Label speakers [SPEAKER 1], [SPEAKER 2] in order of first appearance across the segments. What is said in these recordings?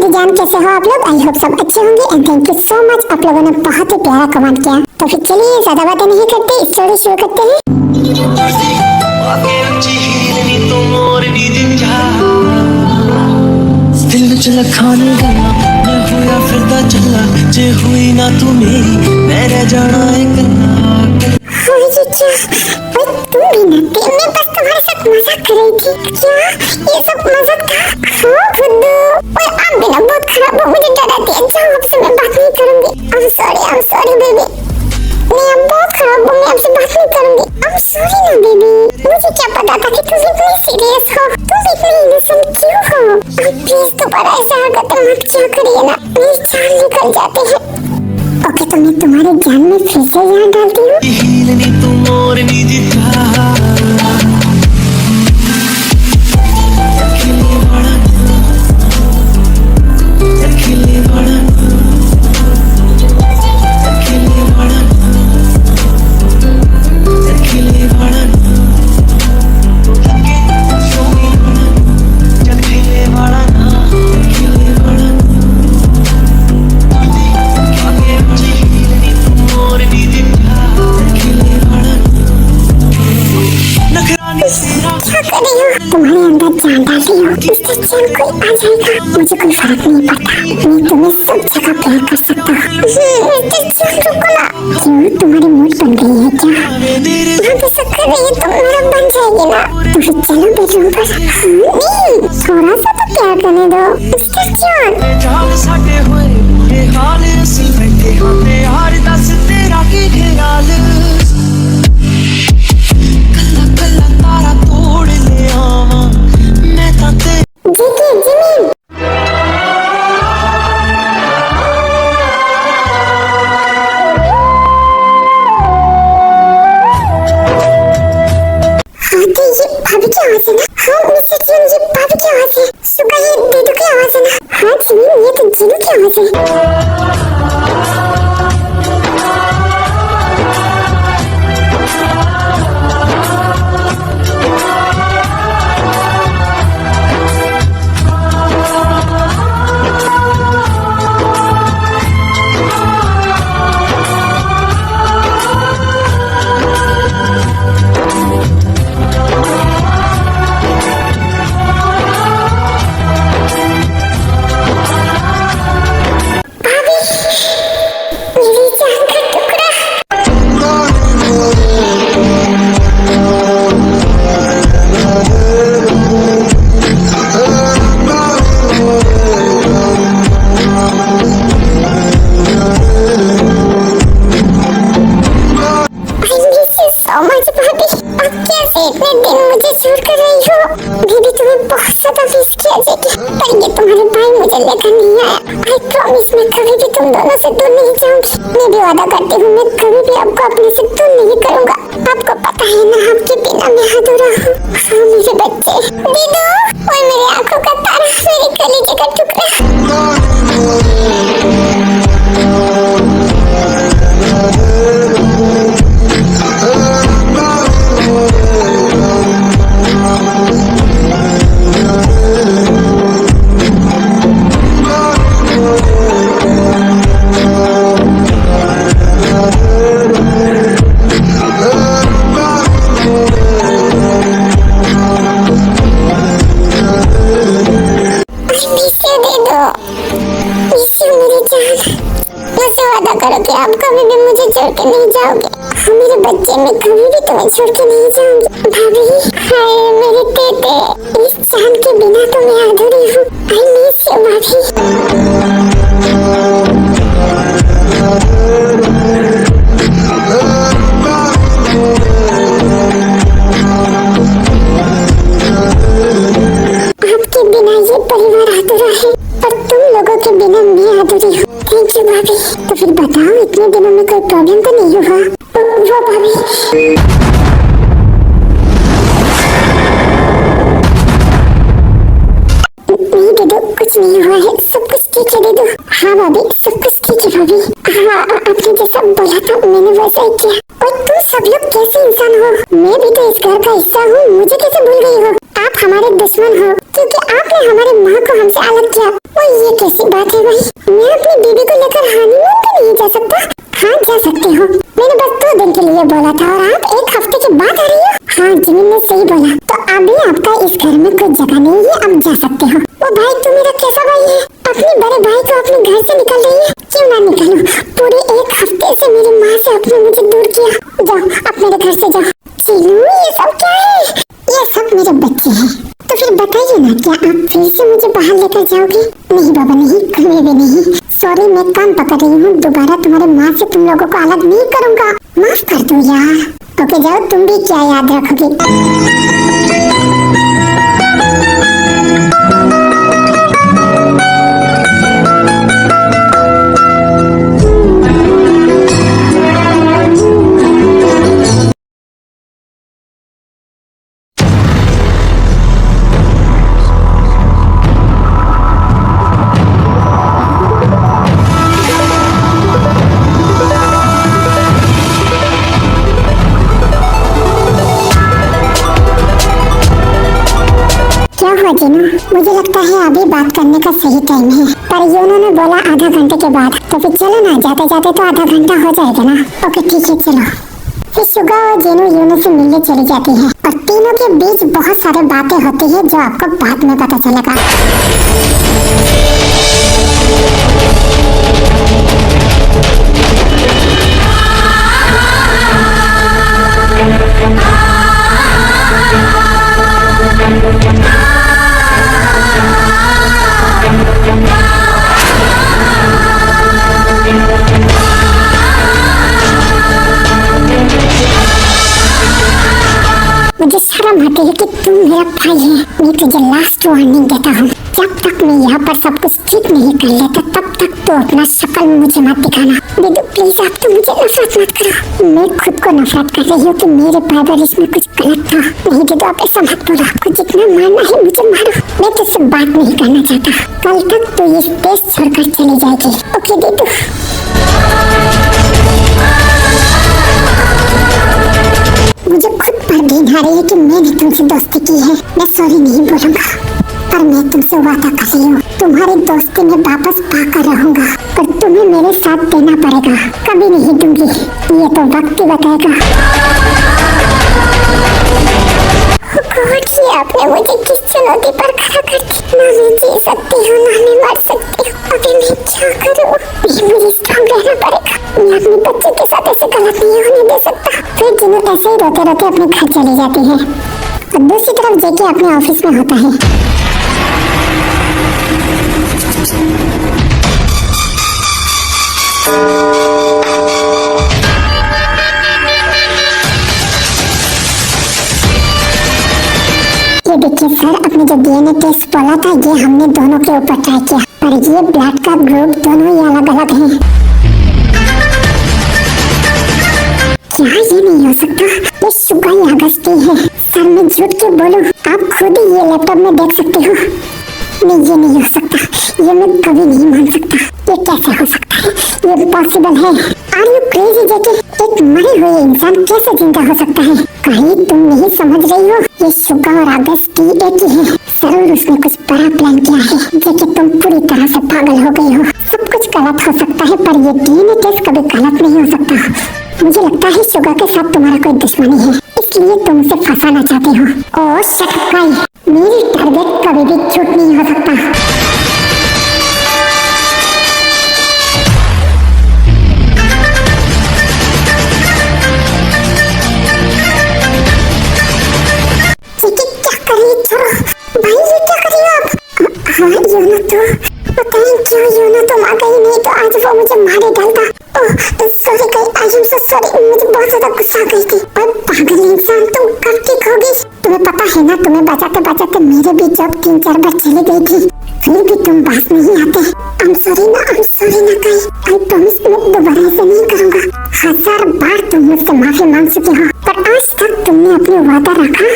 [SPEAKER 1] मेरी जान, कैसे हो आप लोग? आई होप सब अच्छे होंगे and thank you so much. आप लोगों ने बहुत ही प्यारा कमेंट किया, तो फिर चलिए ज्यादा बातें नहीं करते, स्टोरी शुरू करते हैं।
[SPEAKER 2] दिल च लखान गल्ला मैं होया फिरदा चला, जे हुई ना तू मेरी मैं रह जाना है कल्ला।
[SPEAKER 1] ओए जीजा, ओए तुम भी ना थे, मैं बस तुम्हारे साथ मजाक कर रही थी। क्या ये सब मजाक था? हाँ खुद्दू, ओए आप भी ना बहुत खराब हो, मुझे डराती है। जाओ, आपसे मैं बात नहीं करूंगी। I am sorry baby. मैं अब बहुत खराब हूँ, मैं आपसे बात नहीं करूंगी। आई एम सॉरी ना बेबी, मुझे क्या पता था कि तुम इतनी सीरियस हो, तुम इतनी इनोसेंट क्यों हो? प्लीज दोबारा ऐसा हरकतें मत किया करिए ना, मेरी जान निकल जाते हैं। ओके, तो मैं तुम्हारे जान में फिर से जान डालती हूँ।
[SPEAKER 2] हीलनी तू मोरनी दिखा
[SPEAKER 1] तुम्हारे अंदर जान डाली हो, इससे जान कोई आ जाएगा, मुझे कोई फर्क नहीं पड़ता। मैं तुम्हें सब जगह प्यार कर सकता हूँ। रुको ना, क्यों तुम्हारी मूड बन गई है क्या? आप ऐसा कर रही है तो मेरा बन जाएगी ना, तो फिर चलो बेडरूम पर। नहीं, थोड़ा सा तो प्यार करने दो। मिस्टर जॉन,
[SPEAKER 2] जान साडे होए बुरे हाल असी बैठे होते यार, दस तेरा की ख्याल। कल्ला कल्ला तारा तोड़ ले आवा मैं तां ते
[SPEAKER 1] जिमी भाभी की आवाज है ना? हाँ मिस्टर जीन, ये भाभी की आवाज है। सुबह ये डेडू की आवाज है ना? हाँ जीन, ये तो जीनू की आवाज है। तुम्हारे भाई मुझे लेकर नहीं आया। आई प्रॉमिस मैं कभी भी तुम दोनों से दूर नहीं जाऊंगी। मैं भी वादा करती हूँ, मैं कभी भी आपको अपने से दूर नहीं करूँगा। आपको पता है ना, आपके बिना मैं अधूरा हूँ। हाँ मेरे बच्चे, दीदू, और मेरी आंखों का तारा, मेरे कलेजे का टुकड़ा। करो कि आप कभी भी मुझे छोड़ के नहीं जाओगे। हाँ मेरे बच्चे, मैं कभी भी तुम्हें छोड़ के नहीं जाऊंगी। भाभी, हाय मेरे बेटे, इस जान के बिना तो मैं अधूरी हूँ। आई मिस यू भाभी। आपके बिना ये परिवार अधूरा है, पर तुम लोगों के बिना मैं अधूरी हूँ। थैंक यू भाभी। तो फिर बताओ, इतने दिनों में कोई प्रॉब्लम तो नहीं हुआ? वो भाभी, नहीं दीदू, कुछ नहीं हुआ है, सब कुछ ठीक है दीदू। हाँ भाभी, सब कुछ ठीक है भाभी। हाँ आपने जैसा बोला था मैंने वैसा ही किया। और तुम सब लोग कैसे इंसान हो? मैं भी तो इस घर का हिस्सा हूँ, मुझे कैसे भूल गई हो? आप हमारे दुश्मन हो क्योंकि आपने हमारी माँ को हमसे अलग किया। और ये कैसी बात है भाई, मैं अपनी बीबी को लेकर हनीमून पे नहीं जा सकता? हाँ जा सकते हो, मैंने बस 2 दिन के लिए बोला था और आप 1 हफ्ते के बाद आ रही हो। हाँ जिमिन ने सही बोला, तो अभी आपका इस घर में कोई जगह नहीं है, अब जा सकते हो। वो भाई तू मेरा कैसा भाई है? अपने बड़े भाई को अपने घर से निकल रही है? क्यों ना निकालूं, पूरे 1 हफ्ते से मेरी माँ से आपने मुझे दूर किया। जाओ आप मेरे घर से जाओ। चीनू ये सब क्या है? ये सब मेरे बच्चे हैं। तो फिर बताइए ना, क्या आप फिर से मुझे बाहर लेकर जाओगे? नहीं बाबा नहीं, कभी भी नहीं। सॉरी मैं काम पकड़ रही हूँ, दोबारा तुम्हारे माँ से तुम लोगों को अलग नहीं करूँगा, माफ कर दो यार। ओके जाओ, तुम भी क्या याद रखोगे? जिनू, मुझे लगता है अभी बात करने का सही टाइम है, पर यूनो ने बोला आधा घंटे के बाद, तो फिर चलो ना, जाते जाते तो आधा घंटा हो जाएगा ना। ओके ठीक है चलो। फिर शुगा और जिनू यूनो से मिलने चली जाती है और तीनों के बीच बहुत सारे बातें होती है जो आपको बाद में पता चलेगा। मुझे शर्म आती है कि तुम मेरा भाई है। मैं तुझे लास्ट वार्निंग देता हूँ, जब तक मैं यहाँ पर सब कुछ ठीक नहीं कर लेता तब तक तो अपना शक्ल मुझे मत दिखाना। दीदी प्लीज आप तो मुझे नफरत मत करो। मैं खुद को नफरत कर रही हूँ कि मेरे पैर इसमें कुछ गलत था। नहीं दीदी आप ऐसा मत बोलो, आपको जितना मारना है मुझे मारो, मैं तुझसे बात नहीं करना चाहता। कल तक तो इस देश छोड़कर चली जाएगी। ओके दीदी। मुझे खुद पर घिन आ रही है कि मैंने तुमसे दोस्ती की है। मैं सॉरी नहीं बोलूंगा, पर मैं तुमसे वादा कर रही हूँ, तुम्हारी दोस्ती में वापस पाकर रहूंगा, पर तुम्हें मेरे साथ देना पड़ेगा। कभी नहीं दूंगी, ये तो वक्त ही बताएगा। ये आपने मुझे किस चुनौती पर खड़ा कर दिया? ना मैं जी सकती हूँ ना मैं मर सकती हूँ। अभी मैं क्या करूँ? मुझे स्ट्रॉन्ग रहना पड़ेगा। मैं अपने बच्चे के साथ ऐसे गलत नहीं होने दे सकता। फिर जिन्हें ऐसे ही रोते रोते अपने घर चली जाती है और दूसरी तरफ जेके अपने ऑफिस में होता है। ये देखिए सर, अपने जो डीएनए टेस्ट बोला था ये हमने दोनों के ऊपर ट्राई किया, पर ये ब्लड का ग्रुप दोनों ही अलग अलग हैं। क्या ये नहीं हो सकता? ये शुगाई अगस्ती है। सर मैं झूठ क्यों बोलूं? आप खुद ही ये लैपटॉप में देख सकते हो। नहीं ये नहीं हो सकता, ये मैं कभी नहीं मान सकता। ये कैसे हो सकता है? ये पॉसिबल है? आर यू क्रेजी जेके? एक मरे हुए इंसान कैसे जिंदा हो सकता है? कहीं तुम नहीं समझ रही हो? ये शुगा और अगस्ती एक ही है। जरूर उसने कुछ बड़ा प्लान किया है। जेके तुम पूरी तरह से पागल हो गई हो। सब कुछ गलत हो सकता है पर ये डीएनए टेस्ट कभी गलत नहीं हो सकता। मुझे लगता है शुगा के साथ तुम्हारा कोई दुश्मनी है, इसलिए तुम उसे फंसाना चाहते हो। ओह शक्काई, मेरी टारगेट कभी भी झूठ नहीं हो सकता। क्या कर रही हो? छोड़ो भाई, ये क्या कर रही हो आप? हाँ यूनो तो पता नहीं क्यों यूनो तुम आ गई, नहीं तो आज वो मुझे मारे डालता। Sorry guys, I am so sorry, मुझे बहुत ज्यादा गुस्सा आ गई थी। और पागल इंसान, तुम कब ठीक होगी? तुम्हें पता है ना, तुम्हें बचाते बचाते मेरे भी जब 3-4 बार चली गई थी, फिर भी तुम पास नहीं आते। आई एम सॉरी ना गाइस, आई प्रॉमिस मैं दोबारा ऐसे नहीं करूंगा। 1000 बार तुम मुझसे माफी मांग चुके हो, पर आज तक तुमने अपने वादा रखा।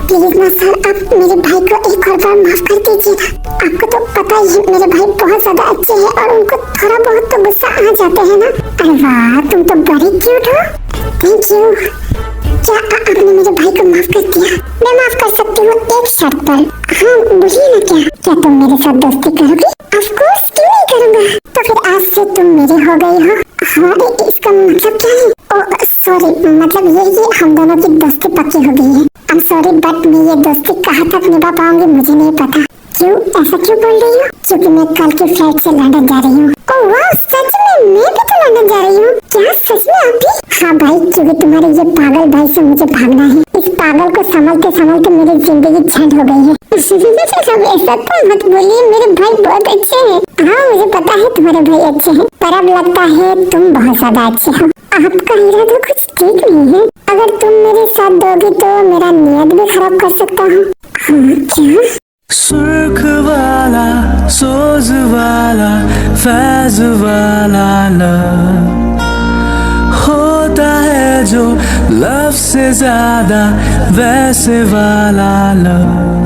[SPEAKER 1] प्लीज ना सर, आप मेरे भाई को एक और बार माफ कर दीजिए ना। आपको तो पता ही है मेरे भाई बहुत ज्यादा अच्छे हैं और उनको थोड़ा बहुत तो गुस्सा आ जाते हैं ना। अरे वाह, तुम तो बड़ी क्यूट हो। Thank you. क्या आपने मेरे भाई को माफ कर दिया? मैं माफ कर सकती हूँ एक शर्त पर। हाँ बोलिए ना क्या? क्या तुम मेरे साथ दोस्ती करोगे? ऑफ कोर्स, क्यों नहीं करूँगा। तो फिर आज से तुम मेरे हो गई हो। हाँ, इसका मतलब क्या है? ओह सॉरी, मतलब ये हम दोनों की दोस्ती पक्की हो गई है। आई एम सॉरी, बट मैं ये दोस्ती कहाँ तक निभा पाऊंगी मुझे नहीं पता। क्यों ऐसा क्यों बोल रही हो? क्योंकि मैं कल की फ्लाइट से लंदन जा रही हूँ। ओह वाह, सच में? मैं भी तो लंदन जा रही हूँ। क्या सच में आप भी? हाँ भाई, क्योंकि तुम्हारे ये पागल भाई से मुझे भागना है। इस पागल को संभलते संभलते मेरी जिंदगी झंड हो गई है। अब ऐसा तो मत बोलिए, मेरे भाई बहुत अच्छे हैं। हाँ मुझे पता है तुम्हारे भाई अच्छे हैं, पर अब लगता है तुम बहुत ज्यादा अच्छे हो। आपका इरादा कुछ ठीक नहीं है। अगर तुम मेरे साथ दोगे तो मेरा नियत भी खराब कर सकता हूँ। हाँ क्या?
[SPEAKER 2] सुर्ख वाला, सोज वाला, फैज वाला लव होता है जो लव से ज्यादा वैसे वाला लव।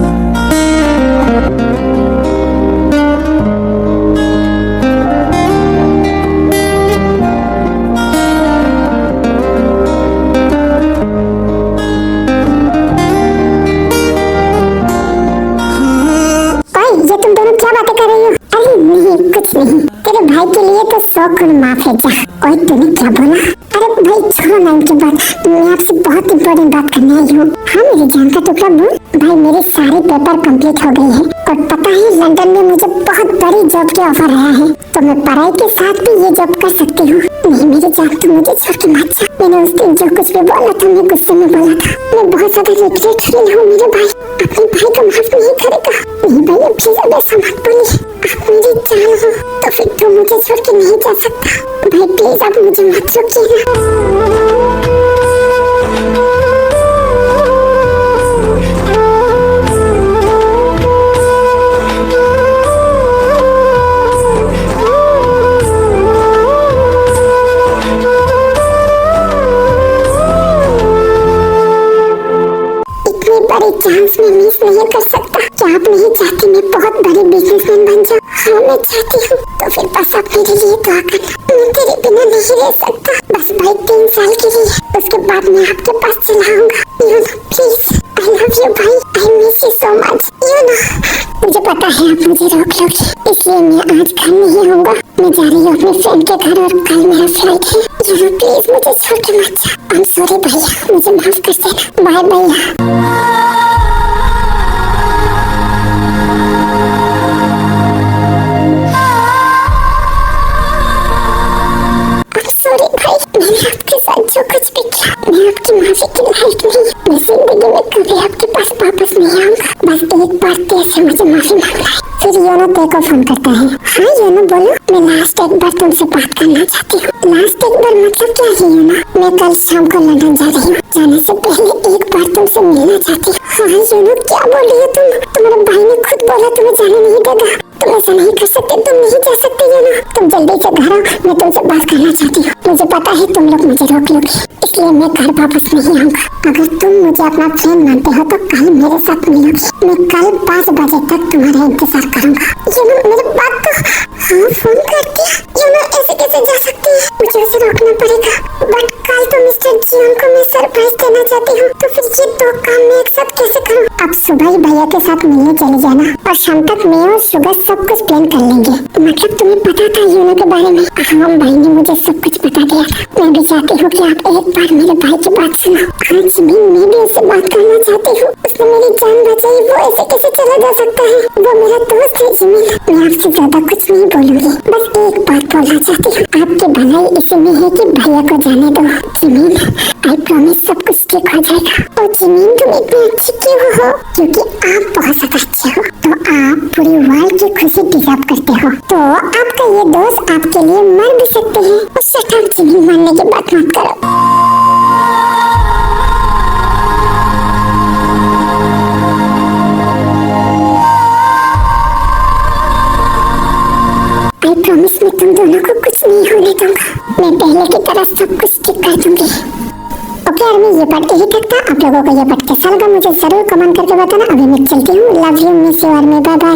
[SPEAKER 1] तुम दोनों क्या बातें कर रही हो? अरे नहीं, कुछ नहीं। तेरे भाई के लिए तो 100 गुण माफ है जा। ओए तूने क्या बोला? अरे भाई छोड़ो ना इनकी बात, मैं आपसे बहुत इम्पोर्टेंट बात करने आई हूँ। हाँ मेरी जान का टुकड़ा बोल। भाई मेरे सारे पेपर कंप्लीट हो गए हैं और पता है लंदन में मुझे बहुत बड़ी जॉब के ऑफर आया है, तो मैं पढ़ाई के साथ भी ये जॉब कर सकती हूँ। नहीं मेरी जान, तू मुझे छोड़ के मत जा। मैंने उस दिन जो कुछ भी बोला था मैं गुस्से में बोला था। मैं बहुत ज्यादा रिग्रेट फील हूँ। मेरे भाई अपने भाई को माफ नहीं करेगा। नहीं भैया प्लीज अब ऐसा मत बोलिए, आप मेरी जान हो तो फिर तू मुझे छोड़ के नहीं जा सकता। भाई प्लीज आप मुझे मत रोकिएगा। बड़ी चांस में मिस नहीं कर सकता। क्या आप नहीं चाहती मैं बहुत बड़ी बिजनेसमैन बन जाऊँ? हाँ मैं चाहती हूँ। तो फिर बस आप मेरे लिए दुआ करना। मैं तेरे बिना नहीं रह सकता। बस भाई 3 साल के लिए, उसके बाद मैं आपके पास चला आऊंगा। You know please, I love you भाई, I miss you so much. You know मुझे पता है आप मुझे रोक लोगे, इसलिए मैं आज घर नहीं आऊंगा। मैं जा रही हूँ अपने फ्रेंड के घर और कल मेरा फ्लाइट है। यू नो प्लीज मुझे छोड़ के मत जा। आई एम सॉरी भैया, मुझे माफ कर देना। बाय भैया। सॉरी भाई, मैंने आपके साथ जो कुछ भी किया, मैं आपकी माफी के लायक नहीं। मैं जिंदगी में कभी आपके पास वापस नहीं आऊंगा। बस एक बार तेरे से मुझे माफी मांगना है। फिर योनो तेरे को फोन करता है। हाँ योनो बोलो। मैं लास्ट एक बार तुमसे बात करना चाहती हूँ। लास्ट एक बार मतलब क्या है योनो? मैं कल शाम को लंदन जा रही हूँ। जाने से पहले एक बार तुमसे मिलना चाहती हूँ। हाँ योनो क्या बोल रही हो तुम? तुम्हारे भाई ने खुद बोला तुम्हें जाने नहीं देगा। तुम ऐसा नहीं कर सकते, तुम नहीं जा सकते योनो। तुम जल्दी से घर आओ, मैं तुमसे बात करना चाहती हूँ। मुझे पता है तुम लोग मुझे रोक लोगे, इसलिए मैं घर वापस नहीं आऊंगा। अगर तुम मुझे अपना फ्रेंड मानते हो तो कल मेरे साथ मिलोगी। मैं कल 5 बजे तक तुम्हारा इंतजार करूंगा। योनो मेरी बात तो हाँ फोन कर दिया। योनो ऐसे कैसे जा सकती है? मुझे उसे रोकना पड़ेगा। बट कल तो मिस्टर जियोन को मैं सरप्राइज देना चाहती हूँ, तो फिर ये 2 काम मैं एक साथ कैसे करूँ? अब सुबह ही भैया के साथ मिलने चले जाना और शाम तक मैं और शुगर सब कुछ प्लान कर लेंगे। मतलब तुम्हें पता था योनो के बारे में? हाँ भाई ने मुझे सब कुछ बता दिया था। मैं भी चाहती हूँ कि आप एक बार मेरे भाई की बात सुनो। आज भी मैं भी उससे बात करना चाहती हूँ। उसने मेरी जान बचाई, वो ऐसे कैसे चला जा सकता है? वो मेरा दोस्त है जिमिन। मैं आपसे ज्यादा कुछ नहीं बोलूंगी, बस एक बात बोलना चाहती हूँ। आपकी भलाई इसी में है कि भैया को जाने दो। जिमिन आई प्रॉमिस सब कुछ ठीक हो जाएगा। और जिमिन तुम इतनी अच्छी क्यों हो? क्योंकि आप बहुत ज्यादा अच्छे हो, तो आप पूरी वर्ल्ड की खुशी डिजर्व करते हो। तो आपका ये दोस्त आपके लिए मर भी सकते हैं। उससे आप जिमिन मानने की बात मत करो। आई प्रॉमिस मैं तुम दोनों को कुछ नहीं होने दूंगा। मैं पहले की तरह सब कुछ ठीक कर दूंगी। ओके यार, मैं ये पार्ट यही तक था। आप लोगों को ये पार्ट कैसा लगा मुझे जरूर कमेंट करके बताना। अभी मैं चलती हूँ। लव यू, मिस यू और बाय बाय।